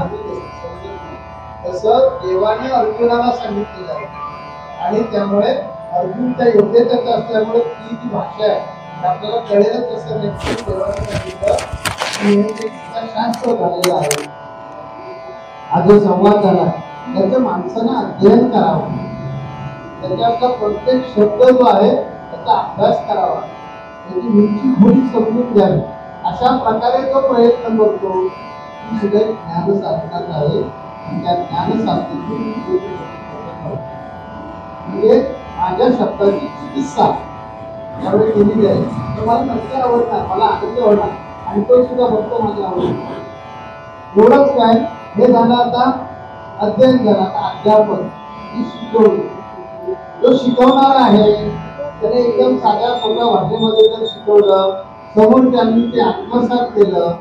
भांडली तसं देवाने अर्जुनाला सांगितलेलं आहे आणि त्यामुळे अर्जुनच्या योग्यतेत असल्यामुळे ती जी भाषा आहे आपल्याला कळेलच असं नाही. देवाने सांगितलं शास्त्र झालेलं आहे. हा जो संवाद झाला त्याचं माणसानं अध्ययन करावं, त्याच्यातला प्रत्येक शब्द जो आहे त्याचा अभ्यास करावा, त्याची नीची खोली समजून घ्यावी. अशा प्रकारे तो प्रयत्न करतो की सुद्धा ज्ञान साधनात आहे. त्या ज्ञानशास्त्राची म्हणजे माझ्या शब्दाची चिकित्सा त्यावेळी केली जाईल तर मला नक्की आवडणार, मला आनंद होणार आणि तो सुद्धा फक्त माझ्या आवडणार. एवढंच काय हे झालं. आता अध्ययन झालं, आता अध्यापन जो शिकवणार आहे त्याने एकदम साध्या सोप्या भाषेमध्ये जर शिकवलं, समोर त्यांनी ते आत्मसात केलं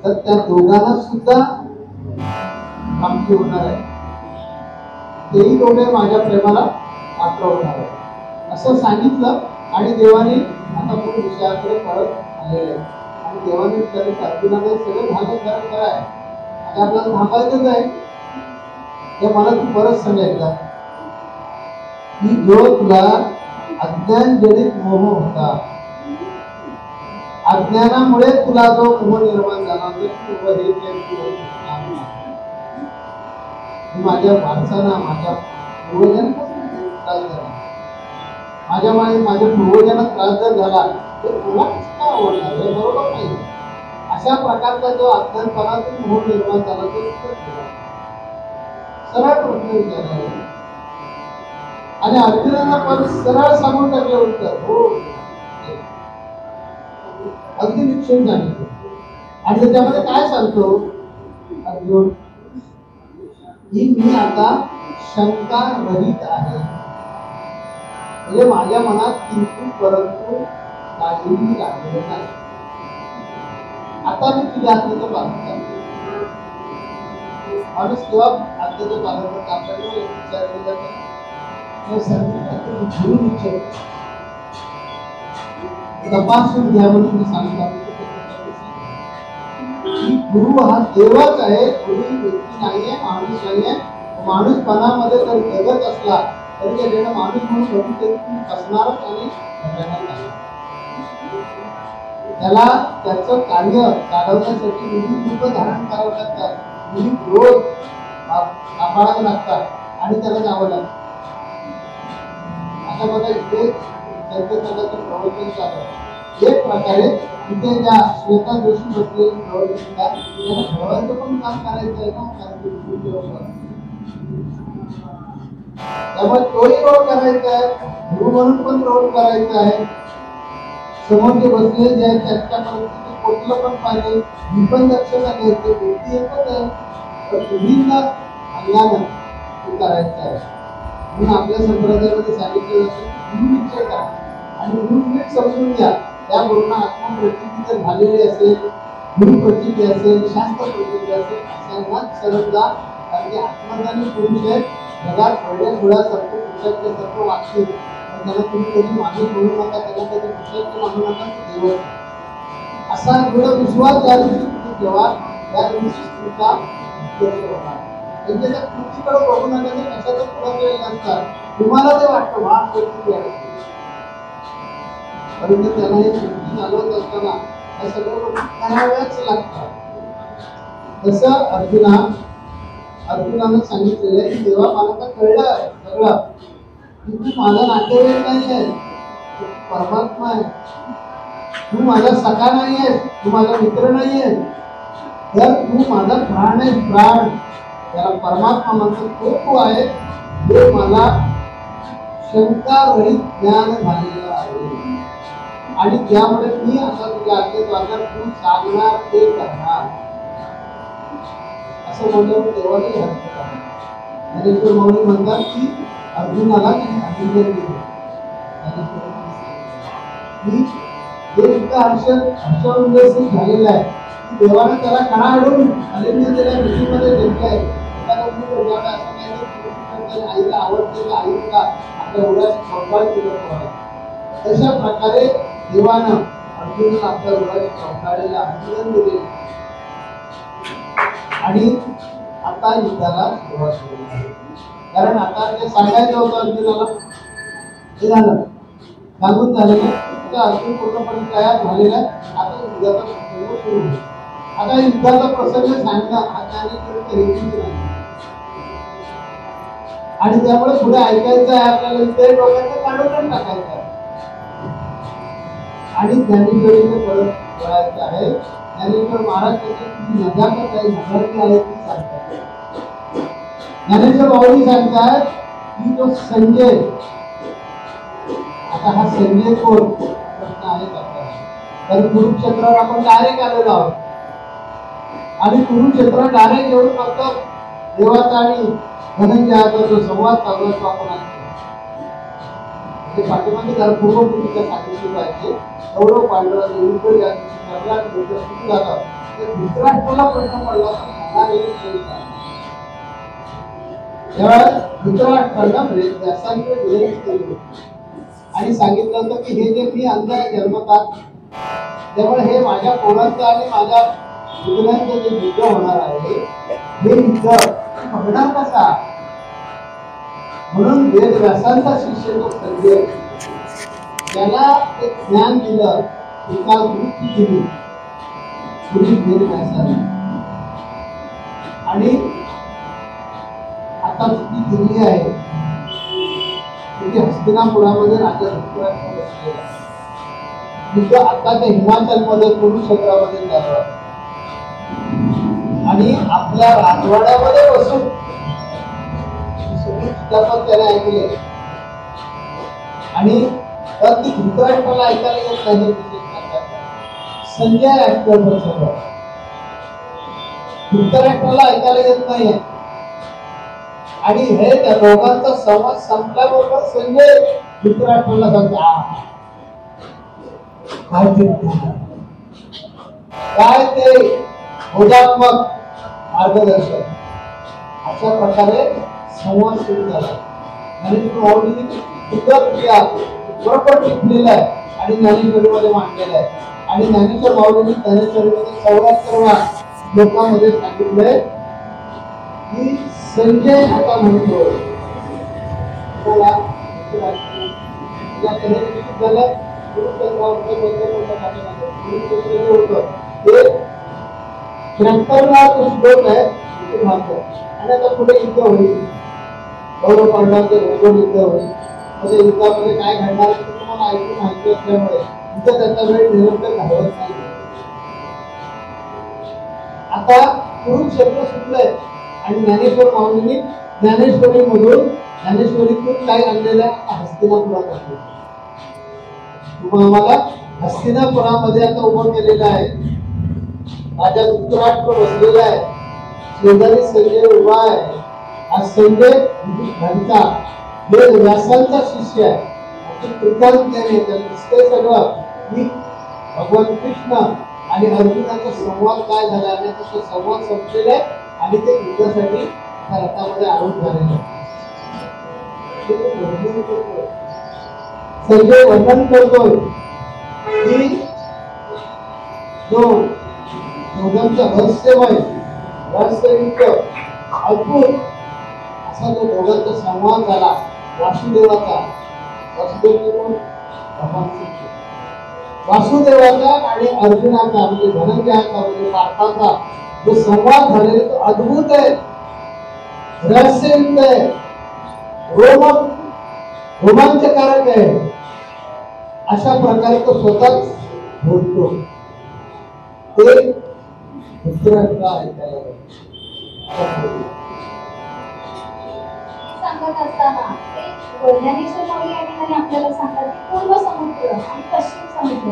तर त्या दोघांना सुद्धा प्राप्ती होणार आहे. तेही दोघे माझ्या प्रेमाला पात्र होणार आहे असं सांगितलं. आणि देवाने आता पुढे विषयाकडे परत आलेले आणि देवाने विचारलं अर्जुनाने सगळं झालं खरं खरं आहे, आता आपल्याला थांबायचंच आहे. ते मला तू परत सांगायचं की जो तुला अज्ञान जनित मोह होता, अज्ञानामुळे तुला जो मोह निर्माण झाला माझ्या माणसांना माझ्या पूर्वजांना त्रास झाला, माझ्या पूर्वजांना त्रास जर झाला तर तुला कसं आवडणार, हे बरोबर नाही. अशा प्रकारचा जो अज्ञानपणातून मोह निर्माण झाला तो सरळ प्रश्न विचारला आणि अर्जुनाला पण सरळ सांगून टाकलं उत्तर हो, अगदी निश्चित सांगितलं. आणि त्याच्यामध्ये काय सांगतो अर्जुन की मी आता शंका रहित आहे, म्हणजे माझ्या मनात किंतु परंतु काहीही लागलेलं नाही. आता मी तुझ्या आज्ञेचं पालन करतो. माणूस तेव्हा आज्ञेचं पालन करतो आपल्याला विचार केला तपासून घ्या म्हणून मी सांगतो. गुरु हा देवच आहे, गुरु ही व्यक्ती नाहीये, माणूस नाहीये. माणूसपणामध्ये जर जगत असला तरी त्याच्याकडे माणूस म्हणून कधीतरी असणारच आणि त्याला त्याचं कार्य चालवण्यासाठी विविध रूप धारण करावं लागतात, विविध रोज सांभाळावं लागतात आणि त्याला जावं लागतं. आता बघा इथे संकेताचं प्रवचन चालू आहे. एक प्रकारे इथे ज्या श्वेता जोशी बसलेली प्रवचनकार त्यांना ठेवायचं पण काम करायचं आहे ना, त्यामुळे तोही रोल करायचा आहे, गुरु म्हणून पण रोल करायचा आहे. समोर जे बसले जे आहेत त्यांच्यापर्यंत पोचलं पण पाहिजे, मी पण दक्षता घ्यायचे. व्यक्ती एकच आहे तर विभिन्न अंगानं ते करायचं आहे. म्हणून आपल्या संप्रदायामध्ये सांगितलं जातं गुरु निश्चय करा आणि गुरु नीट समजून घ्या. त्या गुरुंना आत्मप्रचिती जर झालेली असेल, गुरुप्रचिती असेल, शास्त्र प्रचिती असेल अशांनाच शरण जा. कारण की आत्मज्ञानी पुरुष आहेत, जगात थोड्या थोड्यासारखं पुरुषाच्या सर्व वागतील. त्याला तुम्ही कधी माणूस म्हणू नका, त्याला कधी पुरुषाचं मानू नका, देव असा दृढ विश्वास ज्या दिवशी ठेवा त्या दिवशी तुमचा उद्देश होणार. त्यांच्या कृतीकडे बघू नका, ते कशाचा पुढे वेळ नसतात. तुम्हाला ते वाटतं वा कृती आहे, परंतु त्याला हे कृती चालवत असताना या सगळ्या गोष्टी कराव्याच लागतात. तसं अर्जुनानं सांगितलेलं आहे की देवा मला तर कळलं सगळं की तू माझा नातेवाईक नाही आहे, तू परमात्मा आहे, तू माझा सखा नाही आहेस, तू माझा मित्र नाही आहेस, तर तू माझा प्राण आहे. प्राण त्याला परमात्मा म्हणतो, तो तू आहे जे मला शंका रहित ज्ञान झालेलं आहे आणि त्यामुळे मी आता तुझ्या आज्ञेत वागणार, तू सांगणार ते करणार असं म्हणल्यावर देवाने ज्ञानेश्वर माऊली म्हणतात की अर्जुनाला त्यांनी दिले की जे इतका हर्षोल्लेसित झालेला आहे की देवाने त्याला कणाडून अलिंगनाच्या ऋषीमध्ये घेतलंय. एखादा मुलगा असं नाही आईला आवडते आई का आपल्या उराची चौकाळ केलं. तशा प्रकारे देवानं अर्जुनाला आपल्या उराची चौकाळीला अभिनंदन दिले. आणि आता युद्धाला सुरुवात झाली. कारण आता जे सांगायचं होतं अर्जुनाला ते झालं, सांगून झालेलं. आता अर्जुन पूर्णपणे तयार झालेला आहे. आता युद्धाचा प्रसंग सुरू होईल. आता युद्धाचा प्रसंग सांगणं आणि त्यामुळे पुढे ऐकायचं आहे आपल्याला, इथे डोक्याचं काढून टाकायचं आहे आणि ज्ञानेश्वरीने परत बोलायचं आहे. ज्ञानेश्वर महाराज त्याची नजाकत आहे, नजाकत आहे ती सांगतात. ज्ञानेश्वर माऊली सांगतात की जो संजय, आता हा संजय कोण प्रश्न आहे आपल्याला. तर कुरुक्षेत्रावर आपण डायरेक्ट आलेलो आहोत आणि कुरुक्षेत्रात डायरेक्ट येऊन फक्त देवाचा आणि धनंजयाचा जो संवाद चालू असतो आपण ते पाठीमागे जरा पूर्वपूर्वीच्या सांगितलं पाहिजे. कौरव पांडवांचे युद्ध ज्या दिवशी सुरू झालं तर धृतराष्ट्राला प्रश्न पडला तेव्हा धृतराष्ट्राला व्यासांकडे विनंती केली होती आणि सांगितलं होतं की हे जे मी अंध आहे जन्मतात, त्यामुळे हे माझ्या पोरांचं आणि माझ्या मुलांचं जे युद्ध होणार आहे हे युद्ध बघणार कसा. म्हणून वेदव्यासांचा शिष्य तो संजय, त्याला एक ज्ञान दिलं, एका वृत्ती दिली गुरु वेदव्यासाने. आणि आता ती दिल्ली आहे, ती हस्तिनापुरामध्ये राजा धृतराष्ट्र बसलेला युद्ध आता ते हिमाचल मध्ये कुरुक्षेत्रामध्ये चालू आहे आणि आपल्या राजवाड्यामध्ये बसून त्याने ऐकले आणि तर ती धृतराष्ट्राला ऐकायला येत नाही. संजय ऐकतो सगळं, धृतराष्ट्राला ऐकायला येत नाहीये आणि हे त्या दोघांचा संवाद संपल्याबरोबर संजय धृतराष्ट्राला सांगतो काय ते बोधात्मक मार्गदर्शन. अशा प्रकारे संवाद सुरू झाला आणि बरोबर टिकलेला आहे आणि ज्ञानेश्वरीमध्ये मांडलेला आहे. आणि ज्ञानेश्वर माऊलींनी ज्ञानेश्वरीमध्ये 74व्या श्लोकामध्ये सांगितलंय की संजय आता म्हणतो श्लोक आहे आणि आता पुढे युद्ध होईल, कौरव पांडवांचे भोजन युद्ध होईल. म्हणजे युद्धामध्ये काय घडणार आहे तुम्हाला ऐकून माहिती असल्यामुळे युद्ध त्याचा वेळ निरंतर घालवत नाही. आता कुरुक्षेत्र सुटलंय आणि ज्ञानेश्वर माऊलींनी ज्ञानेश्वरीमधून ज्ञानेश्वरीतून काय आणलेलं आहे हस्तिनापुरात आणले. तुम्हाला हस्तिनापुरामध्ये आता उभं केलेलं आहे. राजा धृतराष्ट्र बसलेला आहे, शेजारी संजय उभा आहे. हा संजय यांचा व्यासांचा शिष्य आहे. दिसतंय सगळं की भगवान कृष्ण आणि अर्जुनाचा संवाद काय झाला आणि तो संवाद संपलेला आहे आणि ते युद्धासाठी रथामध्ये आरूढ झालेले. संजय वर्णन करतोय की जो दोघांचा रहस्यमय रहस्ययुक्त अद्भुत असा जो दोघांचा संवाद झाला वासुदेवाचा, वासुदेवाचा आणि अर्जुनाचा म्हणजे धनंजयाचा म्हणजे पार्थाचा जो संवाद झालेला तो अद्भुत आहे, रहस्ययुक्त आहे, रोमांचकारक आहे. अशा प्रकारे तो स्वतःच बोलतो. ते धृतराष्ट्र ऐकायला सांगत असताना ते ज्ञानेश्वर माऊली या ठिकाणी आपल्याला सांगतात की पूर्व समुद्र आणि पश्चिम समुद्र.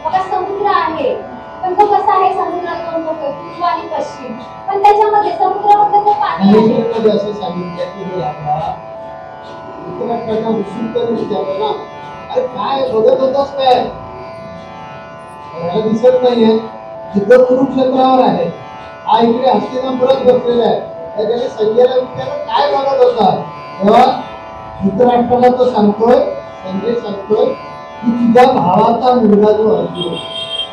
बघा समुद्र आहे पण तो कसा आहे, समुद्रात कोणतो पूर्व आणि पश्चिम, पण त्याच्यामध्ये समुद्रामध्ये जो पाणी आहे असं सांगितलं की हे आपला धृतराष्ट्राच्या उत्सुकतेने विचारलं ना, अरे काय बघत होतास काय, याला दिसत नाहीये, युद्ध कुरुक्षेत्रावर आहे, हा इकडे हस्तिनापुरात बसलेला आहे. त्याच्याने संजयला विचारलं काय बघत होता, तेव्हा धृतराष्ट्राला तो सांगतोय, संजय सांगतोय की तुझ्या भावाचा मुलगा जो अर्जुन,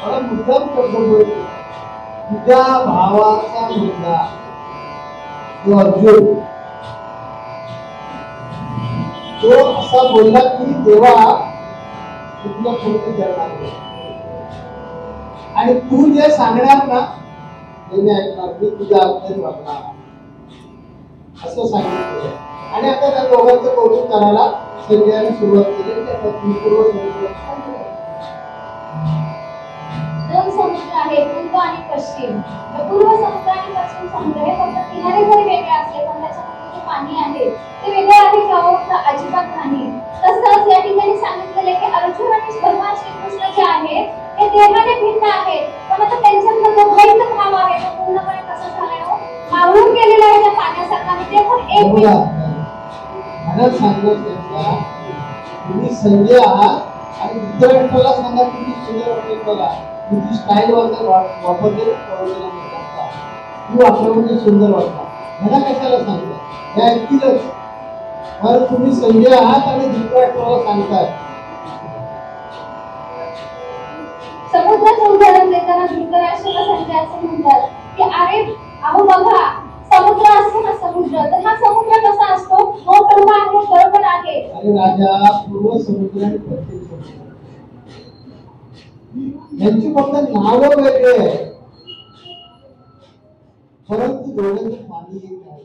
मला मुद्दाम शब्द बोलतो, तुझ्या भावाचा मुलगा तो अर्जुन तो असा बोलला की देवा तुला पुढे करणार नाही. आणि तू जे सांगणार ना ते मी ऐकणार, मी तुझ्या आज्ञेत वागणार असं सांगितलं. आणि आता त्या दोघांचं कौतुक करायला संजयाने सुरुवात केली. त्या पूर्व समुद्रात दोन समुद्र आहेत, पूर्व आणि पश्चिम. पूर्व समुद्र आणि पश्चिम समुद्र हे फक्त किनारे जरी वेगळे असले पण त्याच्यामध्ये जे पाणी आहे ते वेगळे आहे का हो? तर अजिबात नाही. तसंच या ठिकाणी सांगितलेलं आहे की अर्जुन आणि भगवान श्रीकृष्ण जे आहेत ते देहाने भिन्न आहेत, पण आता त्यांच्यातला जो द्वैत भाव आहे तो पूर्णपणे कसा झालाय हो? मावळून गेलेला आहे त्या पाण्यासारखा. म्हणजे पण एक मला सांगत त्यांना तुम्ही संजय आहात आणि धृतराष्ट्राला सांगा किती सुंदर वाटेल बघा, तुझी स्टाईल वापरते तू आपल्यामध्ये सुंदर वाटला. ह्याला कशाला सांगता, हे ऐकतीलच. पण तुम्ही संजय आहात आणि धृतराष्ट्राला सांगताय. समुद्राचं उदाहरण देताना धृतराष्ट्राला संजय असं म्हणतात की अरे अहो बघा समुद्र असतो ना, समुद्र तर हा समुद्र कसा असतो? मोठा आहे, बरोबर आहे. अरे राजा, पूर्व समुद्र आणि पश्चिम समुद्र यांची फक्त नावं वेगळे आहे, परंतु दोघांचं पाणी एक आहे.